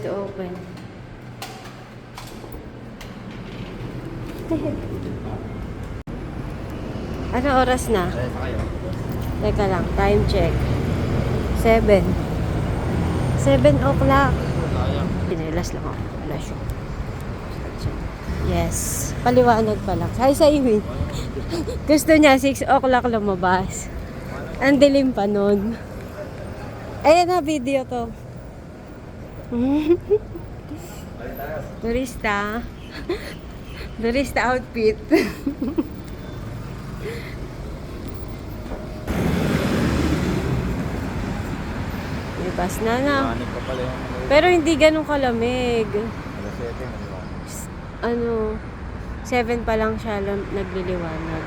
to open. Ano oras na? Teka lang, time check. 7. 7 o'clock. Pinilas lang ako. Flash. Yes. Paliwanag pa lang. Hi sa Iwin. Gusto niya 6 o'clock lumabas. Ang dilim pa nun. Ayan na, video to. Turista. Turista outfit. Bas na. Pero hindi ganun kalamig. Ano, 7 pa lang siya nagliliwanag.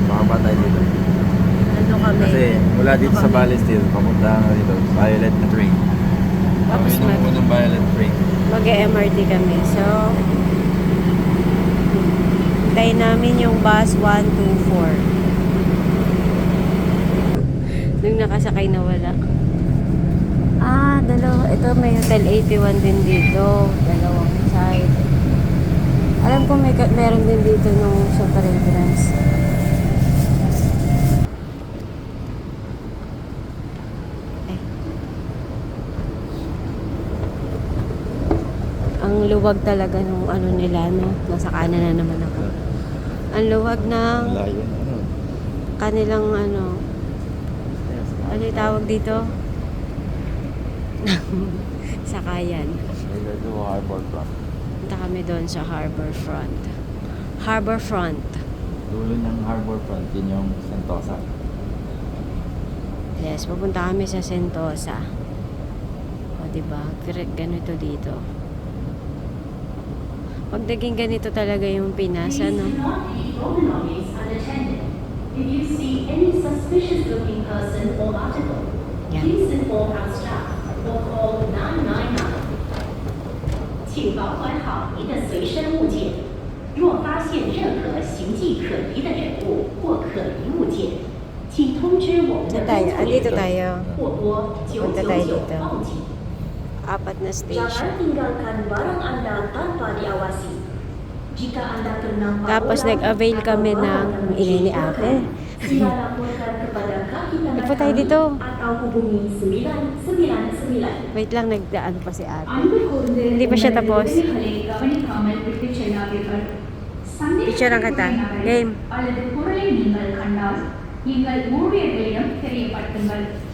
Makaba tayo dito. Ano kami? Kasi mula dito sa Valley Steel, papunta dito, Violet na train. Tapos ng Violet train. mag-MRT kami. So, hintayin namin yung bus 124. Nung nakasakay na wala. Dalawa. Ito may Hotel 81 din dito. Dalawang side. Alam ko meron din dito nung super entrance. Ang luwag talaga nung ano nila, no? Nasa kanan na naman ako. Ang luwag ng kanilang ano yung tawag dito? Sakayan. Punta kami doon sa Harbor Front. Harbor Front. Dulo ng Harbor Front, yun yung Sentosa. Yes, pupunta kami sa Sentosa. O, diba? Ganito dito. Pag naging ganito talaga yung Pinas, ano? If you see any suspicious looking person or article, please inform our staff or call 999. 请保管好您的随身物件。若发现任何形迹可疑的人物或可疑物件，请通知我们的Andito tayo. 或拨Punta tayo dito. 999报警。 Apat na Jangan station. tinggalkan barang Anda tanpa diawasi. Jika Anda ternampak Tapos nag-avail kami ng ingay ni ate. sila laporkan kepada kaki tangan Ipo tayo dito. atau hubungi 999. Wait lang, nagdaan pa si ate. Hindi pa siya tapos. Picture ang kata. Game.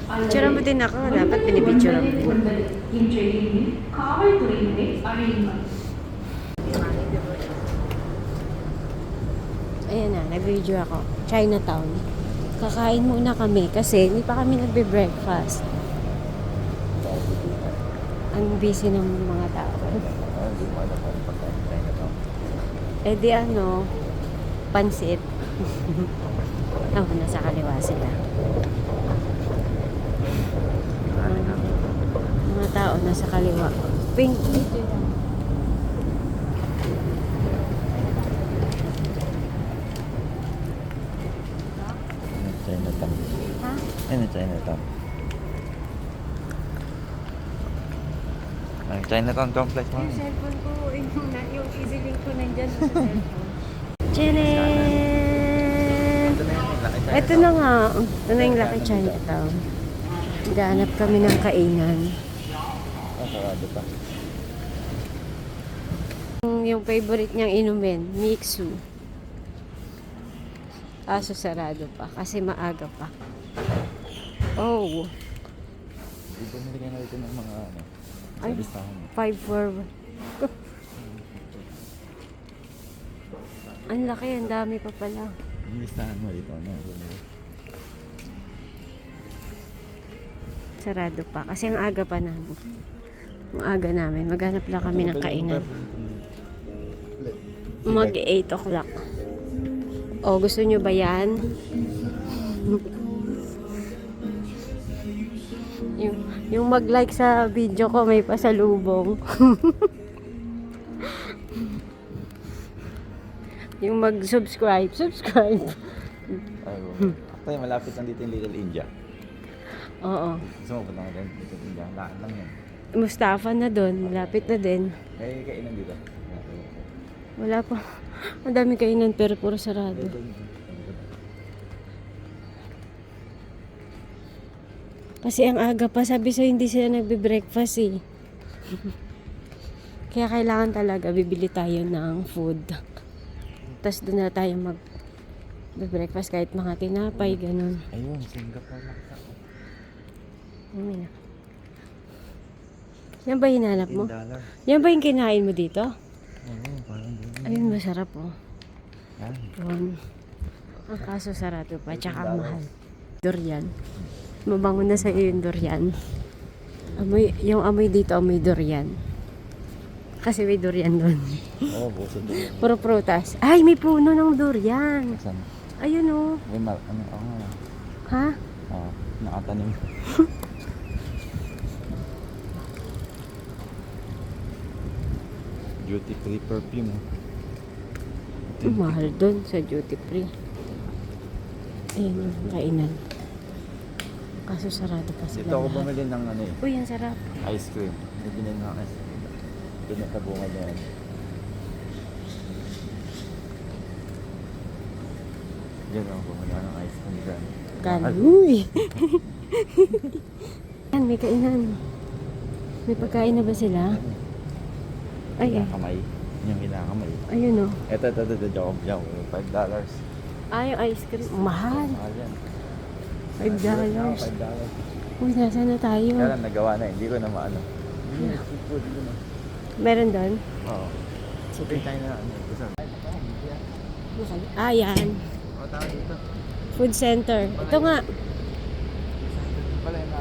Picture mo din ako. Dapat pinipicture mo din. Ayan na, nag-video ako. Chinatown. Kakain muna kami kasi hindi pa kami nagbe-breakfast. Ang busy ng mga tao. Eh di ano, pansit. Nasa kaliwa sila. Mga tao nasa kaliwa. Pink. Chinatown. Ha? Ano Chinatown? Ang Chinatown complex mo. Yung cellphone ko, yung easy link ko nandyan sa cellphone. Tchanan! Ito na nga. Ito na yung Lucky Chinatown. Gahanap kami ng kainan. Sarado pa. Yung favorite niyang inumin, Mixu. Kaso sarado pa kasi maaga pa. Oh. Bumili ka na dito ng mga ano. Ay, Sa listahan mo. 5 for ang laki, ang dami pa pala. Yung listahan mo dito. Ano? Sarado pa kasi ang aga pa namin. Ang aga namin. Maghanap lang kami ng kainan. Mag 8 o'clock. O, gusto nyo ba yan? yung mag-like sa video ko may pasalubong. Yung mag-subscribe. Tayo, malapit lang dito yung Little India. Oo. Gusto mo punta ka din? Little India. Lakad lang yan. Mustafa na doon. Malapit na din. May kainan dito. Wala pa. Ang dami kainan pero puro sarado. Kasi ang aga pa. Sabi sa'yo hindi sila nagbe-breakfast eh. Kaya kailangan talaga bibili tayo ng food. Tapos doon na tayo mag-breakfast kahit mga tinapay, ganun. Ayun, Singapore lang sa Ayun na. Yan ba hinanap mo? $10. Yan ba yung kinain mo dito? Oo, parang ganyan. Ayun, masarap oh. Yan. Yun. Ang kaso sarado pa, tsaka ang mahal. Durian. Mabango na sa iyo yung durian. Yung amoy dito, amoy durian. Kasi may durian doon. Oo, buso doon. Puro prutas. Ay, may puno ng durian. Saan? Ayun oh. May ano, ako nga. Ha? Oo, nakatanim. Duty free perfume. Mahal doon sa duty free. Ayun yung kainan. Kaso sarado pa sila. Dito ako lahat. bumili ng ano eh, Uy, ang sarap. ice cream. May binili ng ice cream. Doon nakabunga na yan. Diyan ako bumili ng ice cream dyan. Uy! Yan, may kainan. May pagkain na ba sila? Ay, ay. Kinakamay. Yung kinakamay. Ayun oh. Ito, joke lang. $5. Ay, yung ice cream. Mahal. Mahal yan. $5. $5. Uy, nasaan na tayo? Kaya lang nagawa na, hindi ko na maano. Seafood ko na. Meron doon? Oo. Sige. Tayo na ano. Gusto. Ah, yan. O, tama dito. Food center. Ito nga. Pala yung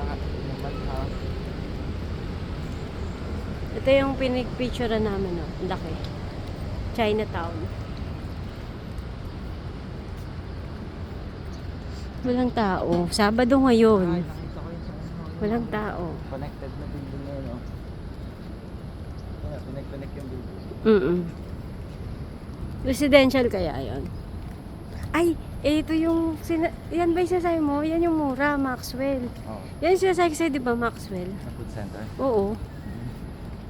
Ito yung pinig-picture namin, oh. Ang laki. Chinatown. Walang tao. Sabado ngayon. Walang tao. Connected na building na yun, oh. Kaya, pinag-connect yung building. Residential kaya yon. Ay, ito yung... yan ba yung sasay mo? Yan yung mura, Maxwell. Oo. Yan yung sasay sa'yo, di ba, Maxwell? Sa food center. Oo.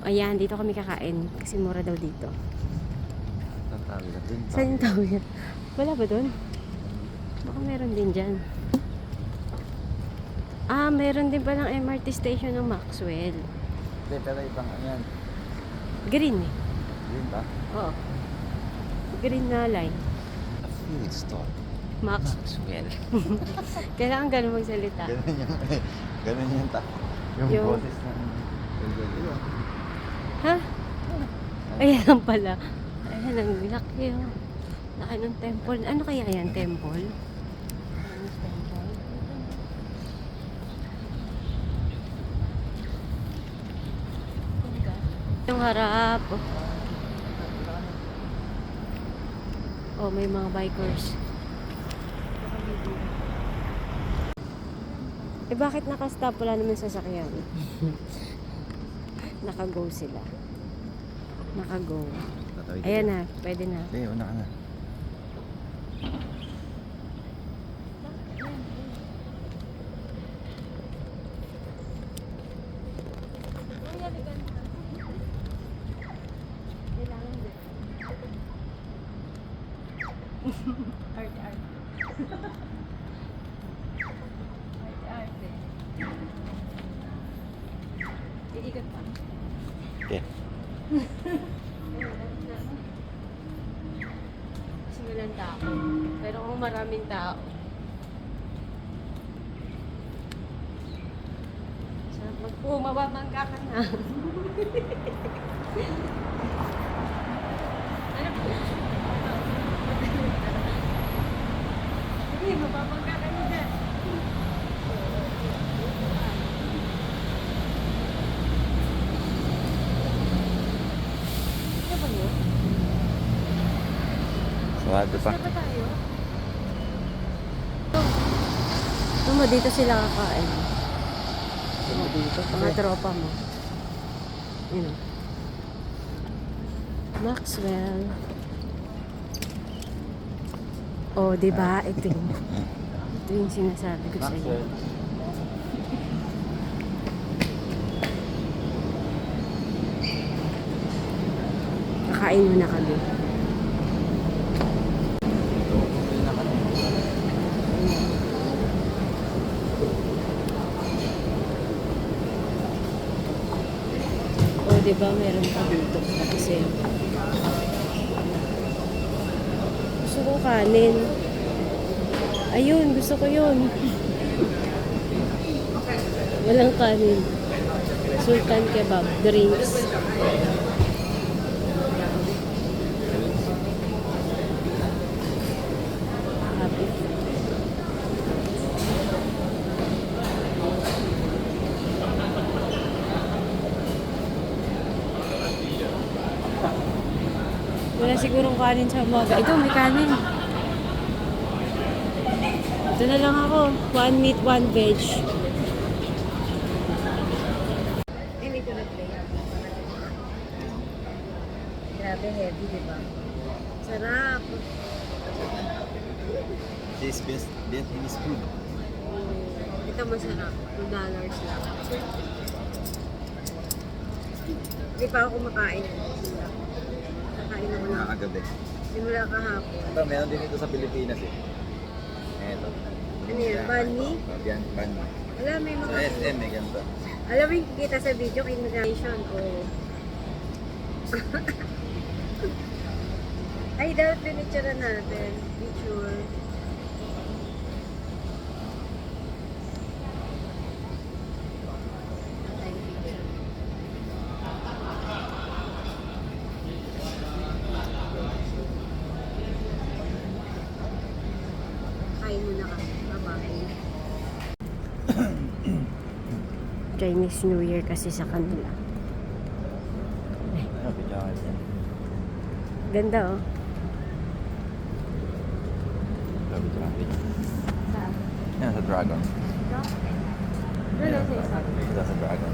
Ayan, dito kami kakain. Kasi mura daw dito. Tatawid na din. Saan yung tao yan? Wala ba doon? Baka meron din dyan. Ah, meron din palang MRT station ng Maxwell. Hindi, pero ibang ano yan. Green eh. Yun ba? Oo. Green na line. A food store. Maxwell. Kailangan ganun magsalita. Ganun yung, ganun yung yung Yung- boses ng... Ha? Ayan pala. Ayan, ang laki oh. Laki ng temple. Ano kaya yan, temple? Chinese temple? Yung harap. Oh, may mga bikers. Eh, bakit nakastop? Wala naman sasakyan. Naka-go sila. Naka-go. Tatawid Ayan na, pwede na. Sige, una ka na. Arte-arte. Arte-arte. Iikot pa. Okay. Kasi walang tao. Pero kung maraming tao. Mababangga ka na. Sige, mababangga ka na dyan. Ano ba yun? Sarado pa. Saan ba tayo? Tuma, dito sila kakain. Dito. Mga tropa mo. Yun. Maxwell. Oh, di ba? Ito. Ito yung sinasabi ko sa iyo. Maxwell. Kakain muna kami. Bumili na kami. O, diba, meron pa dito. Kasi, gusto ko kanin. Ayun, gusto ko yun. Walang kanin. Sultan kebab, drinks. Happy. Wala sigurong kanin sa umaga. Ito, may kanin. Ito na lang ako. 1 meat, 1 veg. Hindi ko na-play. Grabe, heavy, diba? Sarap. This best Vietnamese food. Ito masarap. $2 lang. Hindi pa ako kumakain. Kakain ako lang. Nakakagabi. Simula kahapon. Ito, meron din ito sa Pilipinas eh. Ito. Ano yan? Banh mi? Banh mi. Wala, may Sa mga... SM may ganito. Alam mo yung kita sa video, immigration o... Ay, dapat pinicture natin. Picture. Ay, picture. Kain muna kami. Bye-bye. Chinese New Year kasi sa kanila. Ano, picture ka dyan. Ganda oh. Grabe, grabe. Yan, sa Dragon. Doon sa isa. Ito sa Dragon.